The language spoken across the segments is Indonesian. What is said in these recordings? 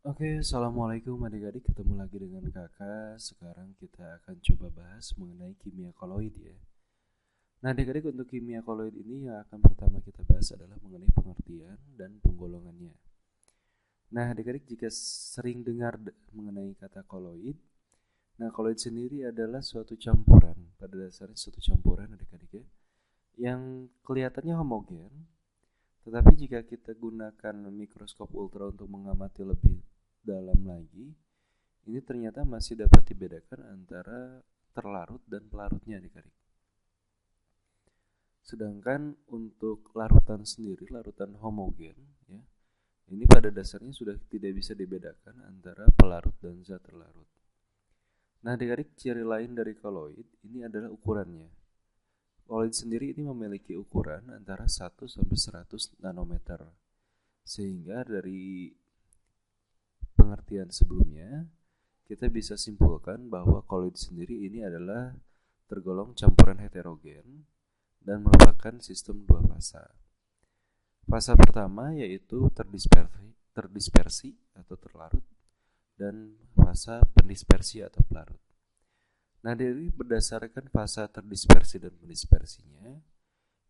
Oke, assalamualaikum adik-adik. Ketemu lagi dengan kakak. Sekarang kita akan coba bahas mengenai kimia koloid ya. Nah, adik-adik, untuk kimia koloid ini yang akan pertama kita bahas adalah mengenai pengertian dan penggolongannya. Nah, adik-adik, jika sering dengar mengenai kata koloid, nah koloid sendiri adalah suatu campuran. Pada dasarnya suatu campuran adik-adik ya, yang kelihatannya homogen, tetapi jika kita gunakan mikroskop ultra untuk mengamati lebih dalam lagi, ini ternyata masih dapat dibedakan antara terlarut dan pelarutnya adik-adik. Sedangkan untuk larutan sendiri, larutan homogen, ya, ini pada dasarnya sudah tidak bisa dibedakan antara pelarut dan zat terlarut. Nah, adik-adik, ciri lain dari koloid ini adalah ukurannya. Koloid sendiri ini memiliki ukuran antara 1 sampai 100 nanometer. Sehingga dari pengertian sebelumnya, kita bisa simpulkan bahwa koloid sendiri ini adalah tergolong campuran heterogen dan merupakan sistem dua fasa. Fasa pertama yaitu terdispersi atau terlarut, dan fasa pendispersi atau pelarut. Nah, dari berdasarkan fasa terdispersi dan pendispersinya,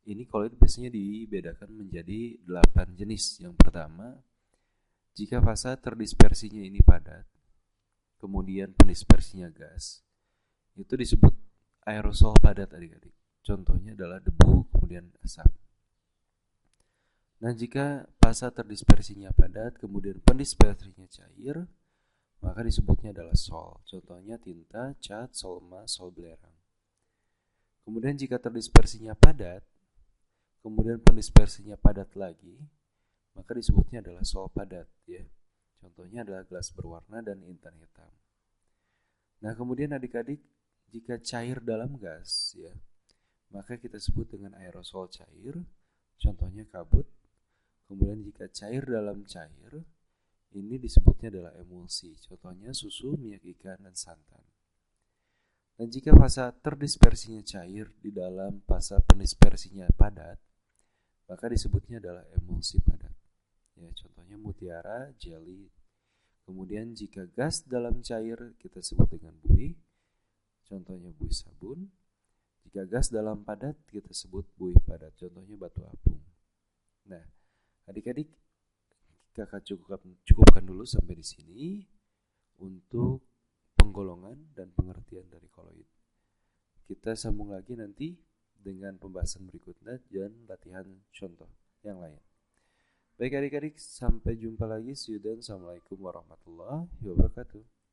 ini koloid biasanya dibedakan menjadi 8 jenis. Yang pertama, jika fasa terdispersinya ini padat, kemudian pendispersinya gas, itu disebut aerosol padat adik-adik. Contohnya adalah debu, kemudian asap. Nah, jika fasa terdispersinya padat, kemudian pendispersinya cair, maka disebutnya adalah sol. Contohnya tinta, cat, sol emas, sol belerang. Kemudian jika terdispersinya padat, kemudian pendispersinya padat lagi, maka disebutnya adalah sol padat ya. Contohnya adalah gelas berwarna dan intan hitam. Nah, kemudian adik-adik, jika cair dalam gas ya, maka kita sebut dengan aerosol cair, contohnya kabut. Kemudian jika cair dalam cair, ini disebutnya adalah emulsi, contohnya susu, minyak ikan, dan santan. Dan jika fasa terdispersinya cair di dalam fasa pendispersinya padat, maka disebutnya adalah emulsi padat. Ya, contohnya mutiara, jelly. Kemudian jika gas dalam cair kita sebut dengan buih, contohnya buih sabun. Jika gas dalam padat kita sebut buih padat, contohnya batu apung. Nah, adik-adik, kakak cukupkan dulu sampai di sini untuk penggolongan dan pengertian dari koloid. Kita sambung lagi nanti dengan pembahasan berikutnya dan latihan contoh yang lain. Baik adik-adik, sampai jumpa lagi. See you then. Assalamualaikum warahmatullahi wabarakatuh.